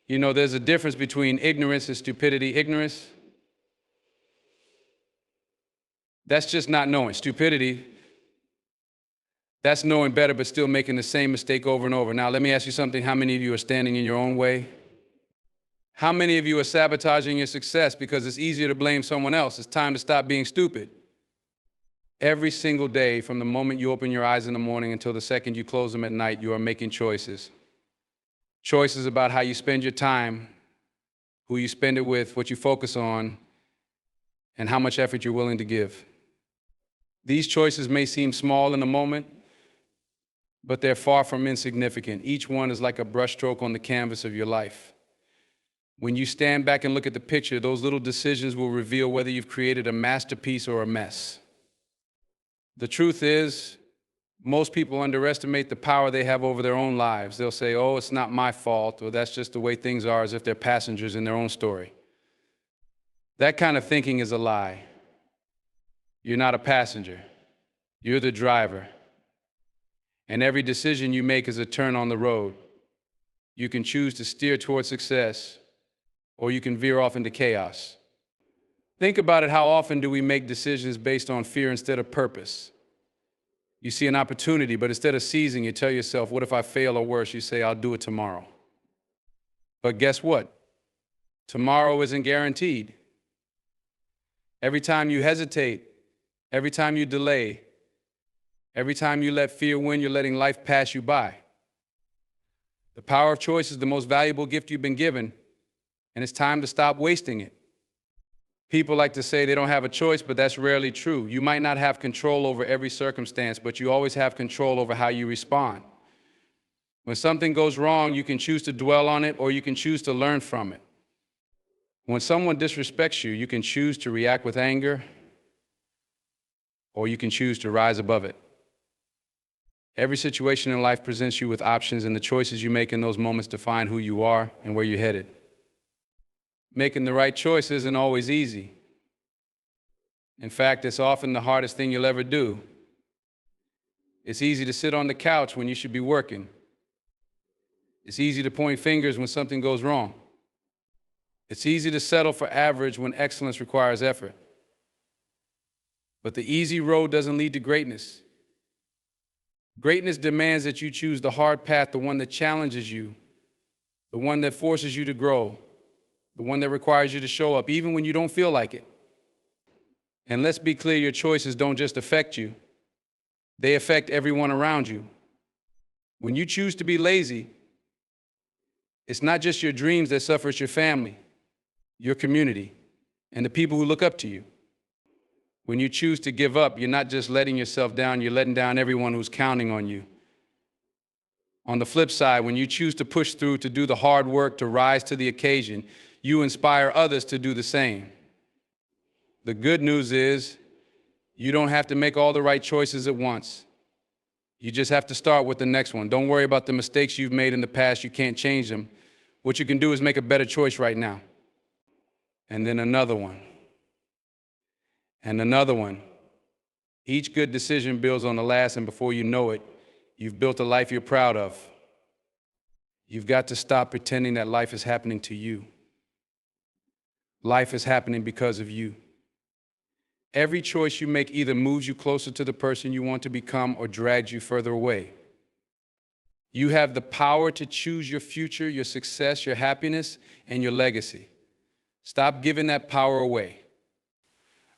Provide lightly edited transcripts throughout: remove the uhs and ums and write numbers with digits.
You know, there's a difference between ignorance and stupidity. Ignorance, that's just not knowing. Stupidity, that's knowing better but still making the same mistake over and over. Now, let me ask you something. How many of you are standing in your own way? How many of you are sabotaging your success because it's easier to blame someone else? It's time to stop being stupid. Every single day, from the moment you open your eyes in the morning until the second you close them at night, you are making choices. Choices about how you spend your time, who you spend it with, what you focus on, and how much effort you're willing to give. These choices may seem small in the moment, but they're far from insignificant. Each one is like a brushstroke on the canvas of your life. When you stand back and look at the picture, those little decisions will reveal whether you've created a masterpiece or a mess. The truth is, most people underestimate the power they have over their own lives. They'll say, oh, it's not my fault, or that's just the way things are, as if they're passengers in their own story. That kind of thinking is a lie. You're not a passenger. You're the driver. And every decision you make is a turn on the road. You can choose to steer towards success, or you can veer off into chaos. Think about it. How often do we make decisions based on fear instead of purpose? You see an opportunity, but instead of seizing, you tell yourself, what if I fail, or worse, you say, I'll do it tomorrow. But guess what? Tomorrow isn't guaranteed. Every time you hesitate, every time you delay, every time you let fear win, you're letting life pass you by. The power of choice is the most valuable gift you've been given, and it's time to stop wasting it. People like to say they don't have a choice, but that's rarely true. You might not have control over every circumstance, but you always have control over how you respond. When something goes wrong, you can choose to dwell on it, or you can choose to learn from it. When someone disrespects you, you can choose to react with anger, or you can choose to rise above it. Every situation in life presents you with options, and the choices you make in those moments define who you are and where you're headed. Making the right choice isn't always easy. In fact, it's often the hardest thing you'll ever do. It's easy to sit on the couch when you should be working. It's easy to point fingers when something goes wrong. It's easy to settle for average when excellence requires effort. But the easy road doesn't lead to greatness. Greatness demands that you choose the hard path, the one that challenges you, the one that forces you to grow, the one that requires you to show up, even when you don't feel like it. And let's be clear, your choices don't just affect you. They affect everyone around you. When you choose to be lazy, it's not just your dreams that suffer, it's your family, your community, and the people who look up to you. When you choose to give up, you're not just letting yourself down, you're letting down everyone who's counting on you. On the flip side, when you choose to push through, to do the hard work, to rise to the occasion, you inspire others to do the same. The good news is, you don't have to make all the right choices at once. You just have to start with the next one. Don't worry about the mistakes you've made in the past. You can't change them. What you can do is make a better choice right now. And then another one. And another one. Each good decision builds on the last, and before you know it, you've built a life you're proud of. You've got to stop pretending that life is happening to you. Life is happening because of you. Every choice you make either moves you closer to the person you want to become or drags you further away. You have the power to choose your future, your success, your happiness, and your legacy. Stop giving that power away.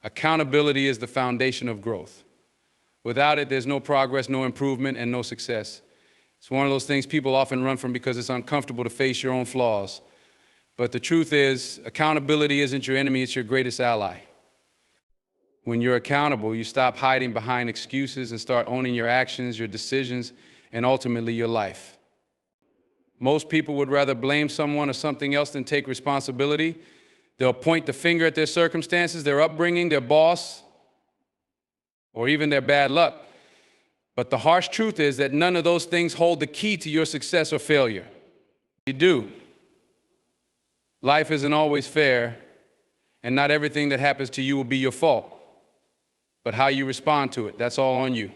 Accountability is the foundation of growth. Without it, there's no progress, no improvement, and no success. It's one of those things people often run from because it's uncomfortable to face your own flaws. But the truth is, accountability isn't your enemy, it's your greatest ally. When you're accountable, you stop hiding behind excuses and start owning your actions, your decisions, and ultimately your life. Most people would rather blame someone or something else than take responsibility. They'll point the finger at their circumstances, their upbringing, their boss, or even their bad luck. But the harsh truth is that none of those things hold the key to your success or failure. You do. Life isn't always fair, and not everything that happens to you will be your fault. But how you respond to it, that's all on you.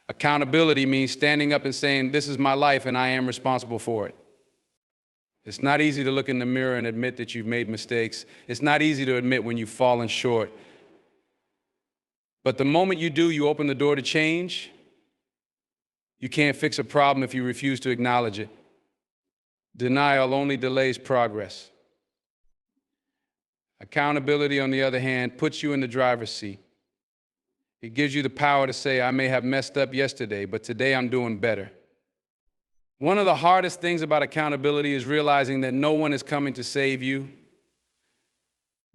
Accountability means standing up and saying, this is my life and I am responsible for it. It's not easy to look in the mirror and admit that you've made mistakes. It's not easy to admit when you've fallen short. But the moment you do, you open the door to change. You can't fix a problem if you refuse to acknowledge it. Denial only delays progress. Accountability, on the other hand, puts you in the driver's seat. It gives you the power to say, I may have messed up yesterday, but today I'm doing better. One of the hardest things about accountability is realizing that no one is coming to save you.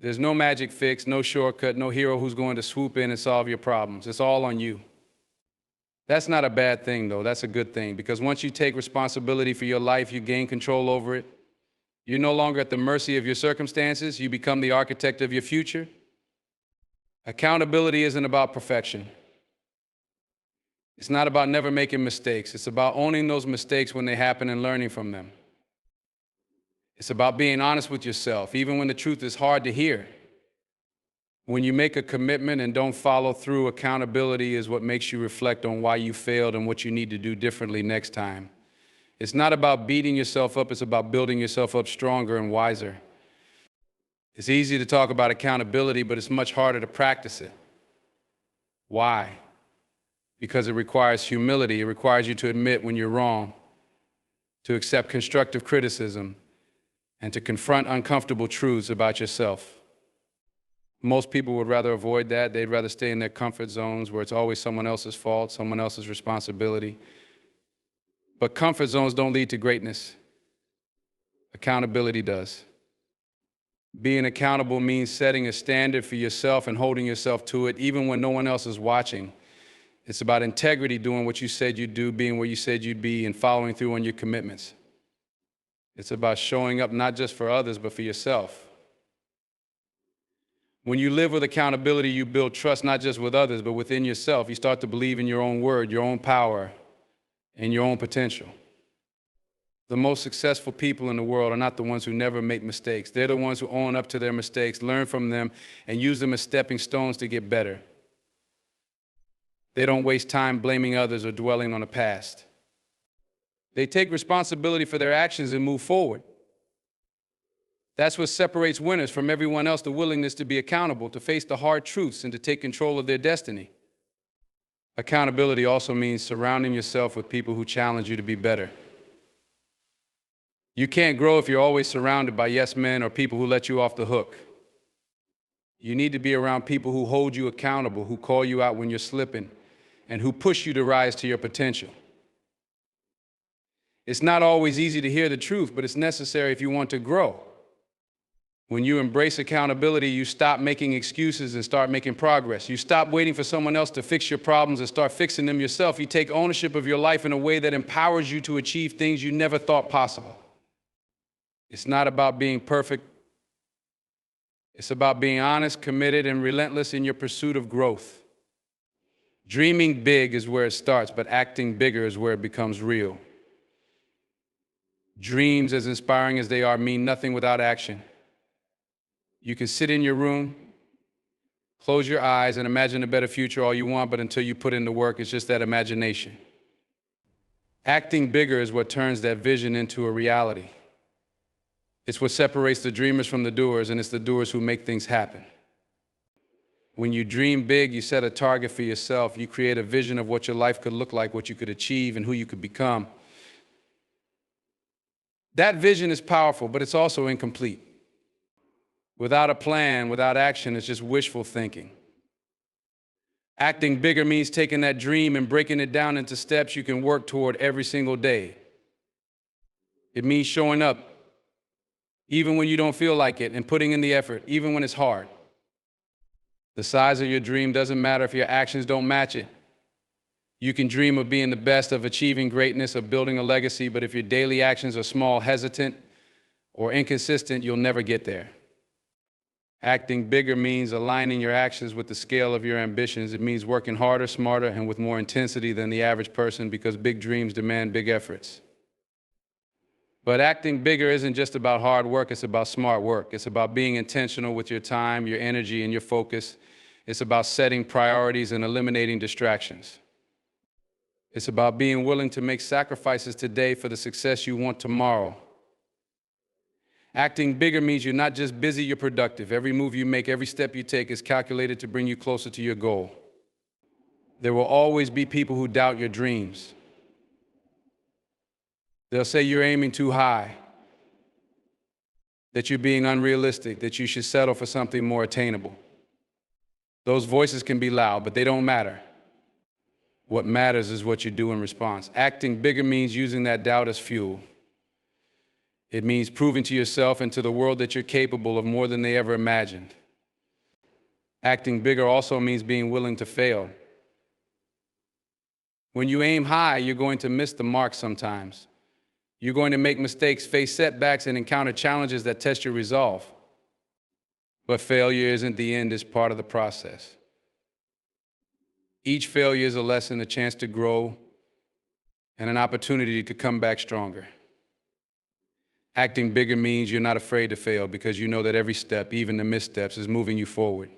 There's no magic fix, no shortcut, no hero who's going to swoop in and solve your problems. It's all on you. That's not a bad thing, though. That's a good thing, because once you take responsibility for your life, you gain control over it. You're no longer at the mercy of your circumstances. You become the architect of your future. Accountability isn't about perfection. It's not about never making mistakes. It's about owning those mistakes when they happen and learning from them. It's about being honest with yourself, even when the truth is hard to hear. When you make a commitment and don't follow through, accountability is what makes you reflect on why you failed and what you need to do differently next time. It's not about beating yourself up, it's about building yourself up stronger and wiser. It's easy to talk about accountability, but it's much harder to practice it. Why? Because it requires humility. It requires you to admit when you're wrong, to accept constructive criticism, and to confront uncomfortable truths about yourself. Most people would rather avoid that. They'd rather stay in their comfort zones where it's always someone else's fault, someone else's responsibility. But comfort zones don't lead to greatness. Accountability does. Being accountable means setting a standard for yourself and holding yourself to it, even when no one else is watching. It's about integrity, doing what you said you'd do, being where you said you'd be, and following through on your commitments. It's about showing up not just for others, but for yourself. When you live with accountability, you build trust not just with others, but within yourself. You start to believe in your own word, your own power, and your own potential. The most successful people in the world are not the ones who never make mistakes. They're the ones who own up to their mistakes, learn from them, and use them as stepping stones to get better. They don't waste time blaming others or dwelling on the past. They take responsibility for their actions and move forward. That's what separates winners from everyone else, the willingness to be accountable, to face the hard truths, and to take control of their destiny. Accountability also means surrounding yourself with people who challenge you to be better. You can't grow if you're always surrounded by yes men or people who let you off the hook. You need to be around people who hold you accountable, who call you out when you're slipping, and who push you to rise to your potential. It's not always easy to hear the truth, but it's necessary if you want to grow. When you embrace accountability, you stop making excuses and start making progress. You stop waiting for someone else to fix your problems and start fixing them yourself. You take ownership of your life in a way that empowers you to achieve things you never thought possible. It's not about being perfect. It's about being honest, committed, and relentless in your pursuit of growth. Dreaming big is where it starts, but acting bigger is where it becomes real. Dreams, as inspiring as they are, mean nothing without action. You can sit in your room, close your eyes, and imagine a better future all you want, but until you put in the work, it's just that imagination. Acting bigger is what turns that vision into a reality. It's what separates the dreamers from the doers, and it's the doers who make things happen. When you dream big, you set a target for yourself. You create a vision of what your life could look like, what you could achieve, and who you could become. That vision is powerful, but it's also incomplete. Without a plan, without action, it's just wishful thinking. Acting bigger means taking that dream and breaking it down into steps you can work toward every single day. It means showing up, even when you don't feel like it, and putting in the effort, even when it's hard. The size of your dream doesn't matter if your actions don't match it. You can dream of being the best, of achieving greatness, of building a legacy, but if your daily actions are small, hesitant, or inconsistent, you'll never get there. Acting bigger means aligning your actions with the scale of your ambitions. It means working harder, smarter, and with more intensity than the average person, because big dreams demand big efforts. But acting bigger isn't just about hard work, it's about smart work. It's about being intentional with your time, your energy, and your focus. It's about setting priorities and eliminating distractions. It's about being willing to make sacrifices today for the success you want tomorrow. Acting bigger means you're not just busy, you're productive. Every move you make, every step you take is calculated to bring you closer to your goal. There will always be people who doubt your dreams. They'll say you're aiming too high, that you're being unrealistic, that you should settle for something more attainable. Those voices can be loud, but they don't matter. What matters is what you do in response. Acting bigger means using that doubt as fuel. It means proving to yourself and to the world that you're capable of more than they ever imagined. Acting bigger also means being willing to fail. When you aim high, you're going to miss the mark sometimes. You're going to make mistakes, face setbacks, and encounter challenges that test your resolve. But failure isn't the end, it's part of the process. Each failure is a lesson, a chance to grow, and an opportunity to come back stronger. Acting bigger means you're not afraid to fail because you know that every step, even the missteps, is moving you forward.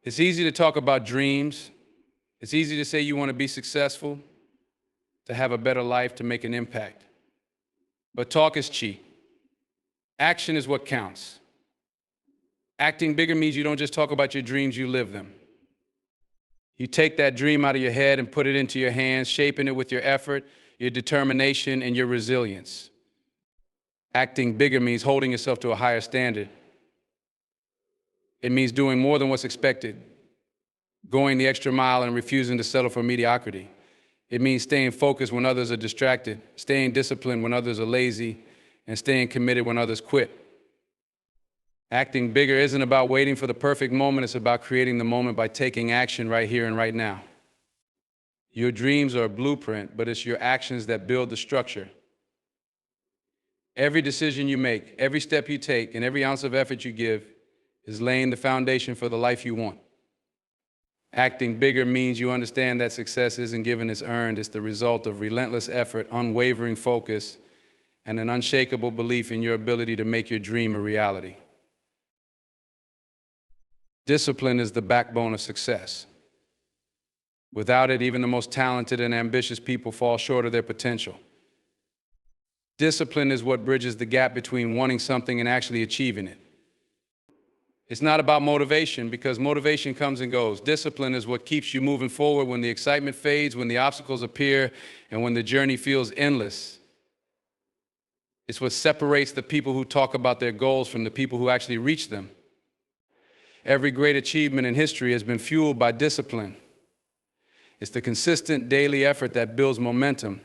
It's easy to talk about dreams. It's easy to say you want to be successful, to have a better life, to make an impact. But talk is cheap. Action is what counts. Acting bigger means you don't just talk about your dreams, you live them. You take that dream out of your head and put it into your hands, shaping it with your effort, your determination, and your resilience. Acting bigger means holding yourself to a higher standard. It means doing more than what's expected, going the extra mile and refusing to settle for mediocrity. It means staying focused when others are distracted, staying disciplined when others are lazy, and staying committed when others quit. Acting bigger isn't about waiting for the perfect moment, it's about creating the moment by taking action right here and right now. Your dreams are a blueprint, but it's your actions that build the structure. Every decision you make, every step you take, and every ounce of effort you give is laying the foundation for the life you want. Acting bigger means you understand that success isn't given, it's earned. It's the result of relentless effort, unwavering focus, and an unshakable belief in your ability to make your dream a reality. Discipline is the backbone of success. Without it, even the most talented and ambitious people fall short of their potential. Discipline is what bridges the gap between wanting something and actually achieving it. It's not about motivation, because motivation comes and goes. Discipline is what keeps you moving forward when the excitement fades, when the obstacles appear, and when the journey feels endless. It's what separates the people who talk about their goals from the people who actually reach them. Every great achievement in history has been fueled by discipline. It's the consistent daily effort that builds momentum.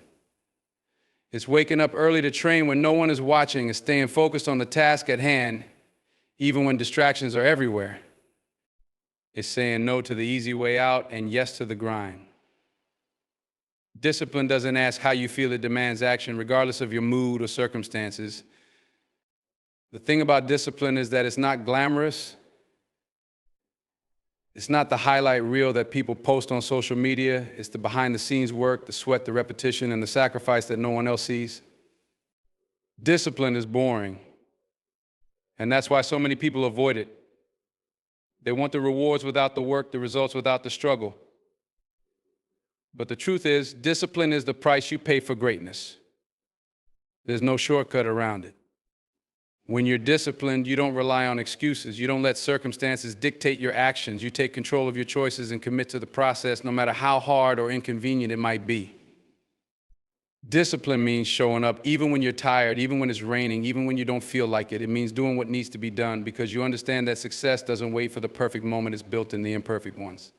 It's waking up early to train when no one is watching and staying focused on the task at hand, even when distractions are everywhere. It's saying no to the easy way out and yes to the grind. Discipline doesn't ask how you feel, it demands action, regardless of your mood or circumstances. The thing about discipline is that it's not glamorous. It's not the highlight reel that people post on social media. It's the behind-the-scenes work, the sweat, the repetition, and the sacrifice that no one else sees. Discipline is boring, and that's why so many people avoid it. They want the rewards without the work, the results without the struggle. But the truth is, discipline is the price you pay for greatness. There's no shortcut around it. When you're disciplined, you don't rely on excuses. You don't let circumstances dictate your actions. You take control of your choices and commit to the process, no matter how hard or inconvenient it might be. Discipline means showing up even when you're tired, even when it's raining, even when you don't feel like it. It means doing what needs to be done because you understand that success doesn't wait for the perfect moment, it's built in the imperfect ones.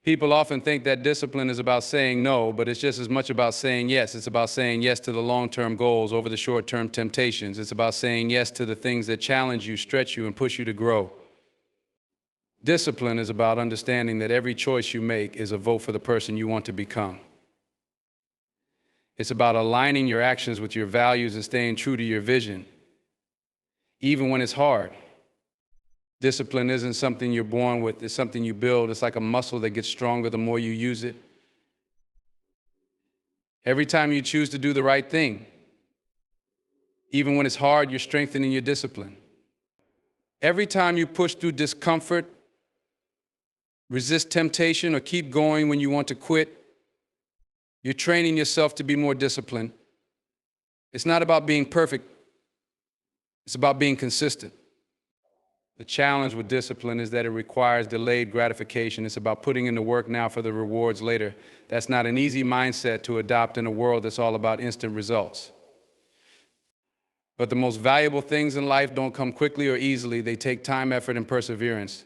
People often think that discipline is about saying no, but it's just as much about saying yes. It's about saying yes to the long-term goals over the short-term temptations. It's about saying yes to the things that challenge you, stretch you, and push you to grow. Discipline is about understanding that every choice you make is a vote for the person you want to become. It's about aligning your actions with your values and staying true to your vision, even when it's hard. Discipline isn't something you're born with, it's something you build. It's like a muscle that gets stronger the more you use it. Every time you choose to do the right thing, even when it's hard, you're strengthening your discipline. Every time you push through discomfort, resist temptation, or keep going when you want to quit, you're training yourself to be more disciplined. It's not about being perfect, It's about being consistent. The challenge with discipline is that it requires delayed gratification. It's about putting in the work now for the rewards later. That's not an easy mindset to adopt in a world that's all about instant results. But the most valuable things in life don't come quickly or easily. They take time, effort, and perseverance.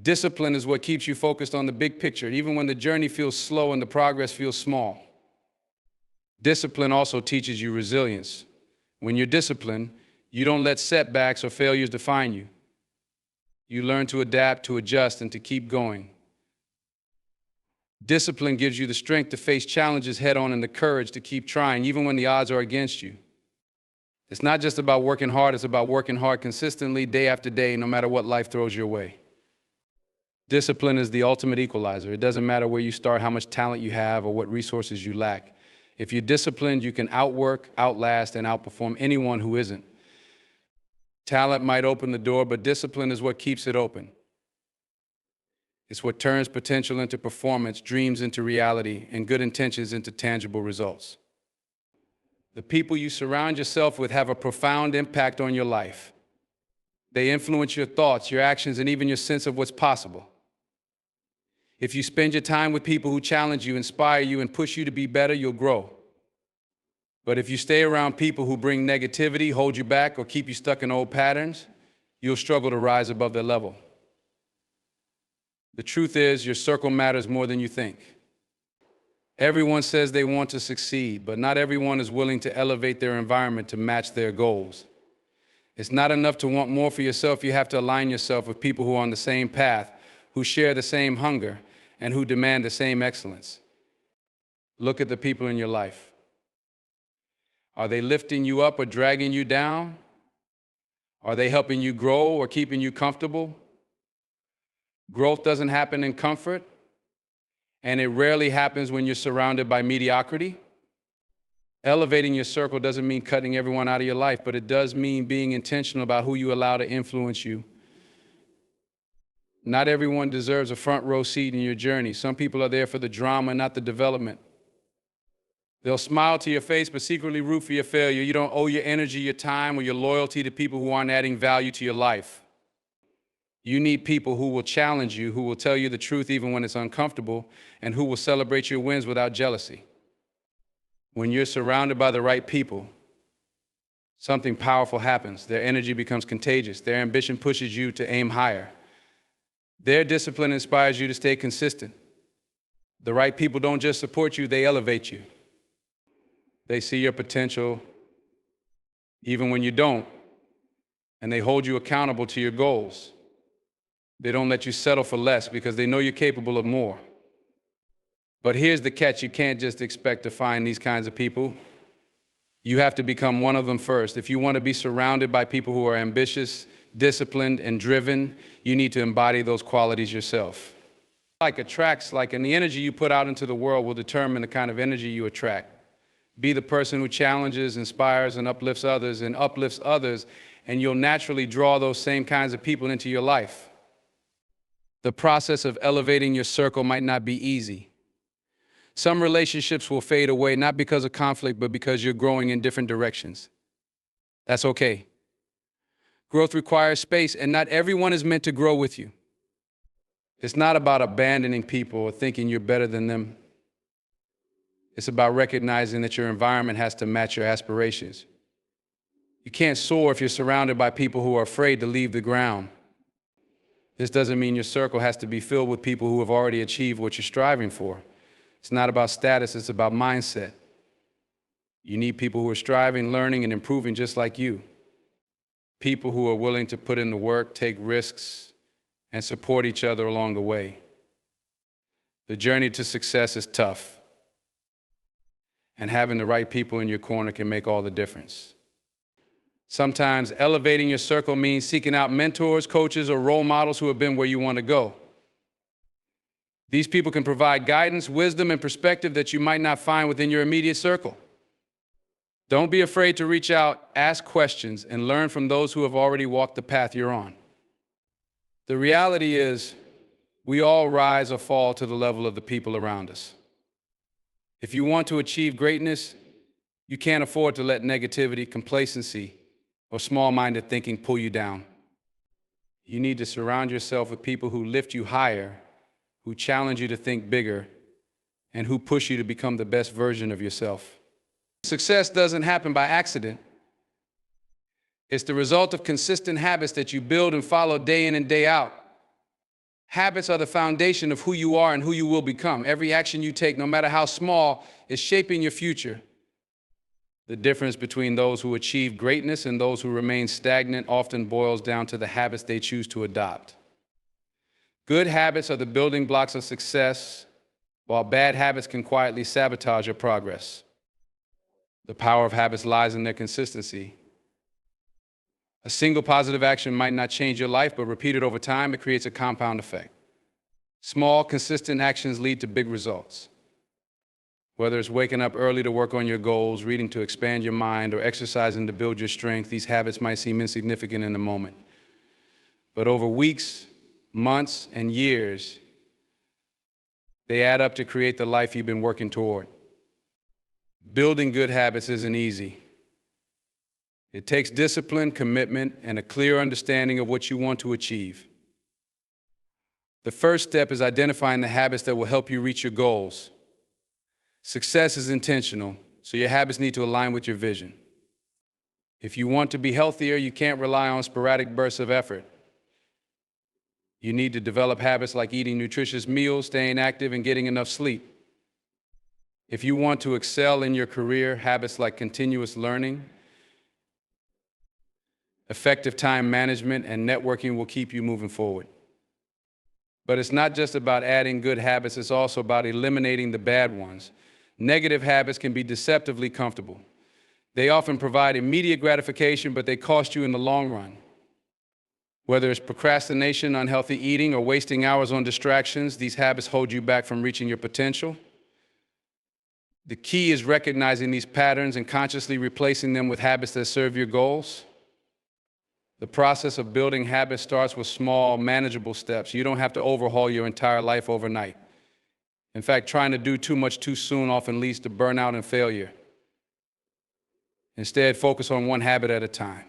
Discipline is what keeps you focused on the big picture, even when the journey feels slow and the progress feels small. Discipline also teaches you resilience. When you're disciplined, you don't let setbacks or failures define you. You learn to adapt, to adjust, and to keep going. Discipline gives you the strength to face challenges head on and the courage to keep trying, even when the odds are against you. It's not just about working hard, it's about working hard consistently, day after day, no matter what life throws your way. Discipline is the ultimate equalizer. It doesn't matter where you start, how much talent you have, or what resources you lack. If you're disciplined, you can outwork, outlast, and outperform anyone who isn't. Talent might open the door, but discipline is what keeps it open. It's what turns potential into performance, dreams into reality, and good intentions into tangible results. The people you surround yourself with have a profound impact on your life. They influence your thoughts, your actions, and even your sense of what's possible. If you spend your time with people who challenge you, inspire you, and push you to be better, you'll grow. But if you stay around people who bring negativity, hold you back, or keep you stuck in old patterns, you'll struggle to rise above their level. The truth is, your circle matters more than you think. Everyone says they want to succeed, but not everyone is willing to elevate their environment to match their goals. It's not enough to want more for yourself. You have to align yourself with people who are on the same path, who share the same hunger, and who demand the same excellence. Look at the people in your life. Are they lifting you up or dragging you down? Are they helping you grow or keeping you comfortable? Growth doesn't happen in comfort, and it rarely happens when you're surrounded by mediocrity. Elevating your circle doesn't mean cutting everyone out of your life, but it does mean being intentional about who you allow to influence you. Not everyone deserves a front row seat in your journey. Some people are there for the drama, not the development. They'll smile to your face, but secretly root for your failure. You don't owe your energy, your time, or your loyalty to people who aren't adding value to your life. You need people who will challenge you, who will tell you the truth even when it's uncomfortable, and who will celebrate your wins without jealousy. When you're surrounded by the right people, something powerful happens. Their energy becomes contagious. Their ambition pushes you to aim higher. Their discipline inspires you to stay consistent. The right people don't just support you, they elevate you. They see your potential even when you don't, and they hold you accountable to your goals. They don't let you settle for less because they know you're capable of more. But here's the catch: you can't just expect to find these kinds of people. You have to become one of them first. If you want to be surrounded by people who are ambitious, disciplined, and driven, you need to embody those qualities yourself. Like attracts like, and the energy you put out into the world will determine the kind of energy you attract. Be the person who challenges, inspires, and uplifts others, and you'll naturally draw those same kinds of people into your life. The process of elevating your circle might not be easy. Some relationships will fade away, not because of conflict, but because you're growing in different directions. That's okay. Growth requires space, and not everyone is meant to grow with you. It's not about abandoning people or thinking you're better than them. It's about recognizing that your environment has to match your aspirations. You can't soar if you're surrounded by people who are afraid to leave the ground. This doesn't mean your circle has to be filled with people who have already achieved what you're striving for. It's not about status, it's about mindset. You need people who are striving, learning, and improving just like you. People who are willing to put in the work, take risks, and support each other along the way. The journey to success is tough, and having the right people in your corner can make all the difference. Sometimes elevating your circle means seeking out mentors, coaches, or role models who have been where you want to go. These people can provide guidance, wisdom, and perspective that you might not find within your immediate circle. Don't be afraid to reach out, ask questions, and learn from those who have already walked the path you're on. The reality is, we all rise or fall to the level of the people around us. If you want to achieve greatness, you can't afford to let negativity, complacency, or small-minded thinking pull you down. You need to surround yourself with people who lift you higher, who challenge you to think bigger, and who push you to become the best version of yourself. Success doesn't happen by accident. It's the result of consistent habits that you build and follow day in and day out. Habits are the foundation of who you are and who you will become. Every action you take, no matter how small, is shaping your future. The difference between those who achieve greatness and those who remain stagnant often boils down to the habits they choose to adopt. Good habits are the building blocks of success, while bad habits can quietly sabotage your progress. The power of habits lies in their consistency. A single positive action might not change your life, but repeated over time, it creates a compound effect. Small, consistent actions lead to big results. Whether it's waking up early to work on your goals, reading to expand your mind, or exercising to build your strength, these habits might seem insignificant in the moment. But over weeks, months, and years, they add up to create the life you've been working toward. Building good habits isn't easy. It takes discipline, commitment, and a clear understanding of what you want to achieve. The first step is identifying the habits that will help you reach your goals. Success is intentional, so your habits need to align with your vision. If you want to be healthier, you can't rely on sporadic bursts of effort. You need to develop habits like eating nutritious meals, staying active, and getting enough sleep. If you want to excel in your career, habits like continuous learning, effective time management, and networking will keep you moving forward. But it's not just about adding good habits, it's also about eliminating the bad ones. Negative habits can be deceptively comfortable. They often provide immediate gratification, but they cost you in the long run. Whether it's procrastination, unhealthy eating, or wasting hours on distractions, these habits hold you back from reaching your potential. The key is recognizing these patterns and consciously replacing them with habits that serve your goals. The process of building habits starts with small, manageable steps. You don't have to overhaul your entire life overnight. In fact, trying to do too much too soon often leads to burnout and failure. Instead, focus on one habit at a time.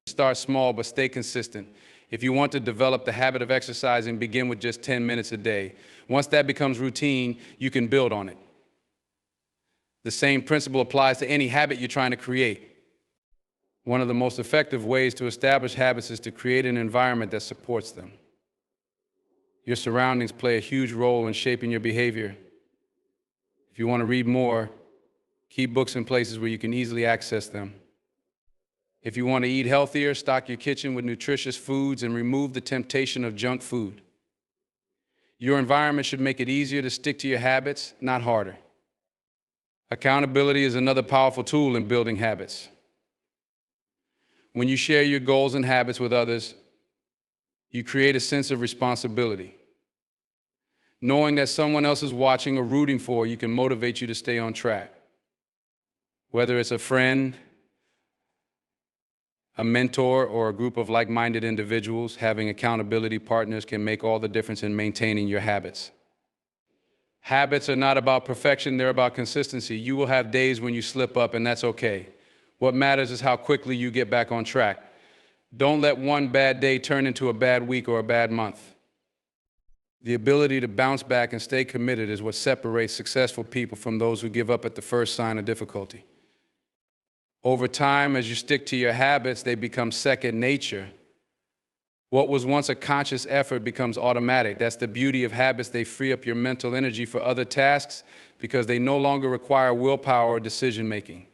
Start small, but stay consistent. If you want to develop the habit of exercising, begin with just 10 minutes a day. Once that becomes routine, you can build on it. The same principle applies to any habit you're trying to create. One of the most effective ways to establish habits is to create an environment that supports them. Your surroundings play a huge role in shaping your behavior. If you want to read more, keep books in places where you can easily access them. If you want to eat healthier, stock your kitchen with nutritious foods and remove the temptation of junk food. Your environment should make it easier to stick to your habits, not harder. Accountability is another powerful tool in building habits. When you share your goals and habits with others, you create a sense of responsibility. Knowing that someone else is watching or rooting for you can motivate you to stay on track. Whether it's a friend, a mentor, or a group of like-minded individuals, having accountability partners can make all the difference in maintaining your habits. Habits are not about perfection, they're about consistency. You will have days when you slip up, and that's okay. What matters is how quickly you get back on track. Don't let one bad day turn into a bad week or a bad month. The ability to bounce back and stay committed is what separates successful people from those who give up at the first sign of difficulty. Over time, as you stick to your habits, they become second nature. What was once a conscious effort becomes automatic. That's the beauty of habits. They free up your mental energy for other tasks because they no longer require willpower or decision-making.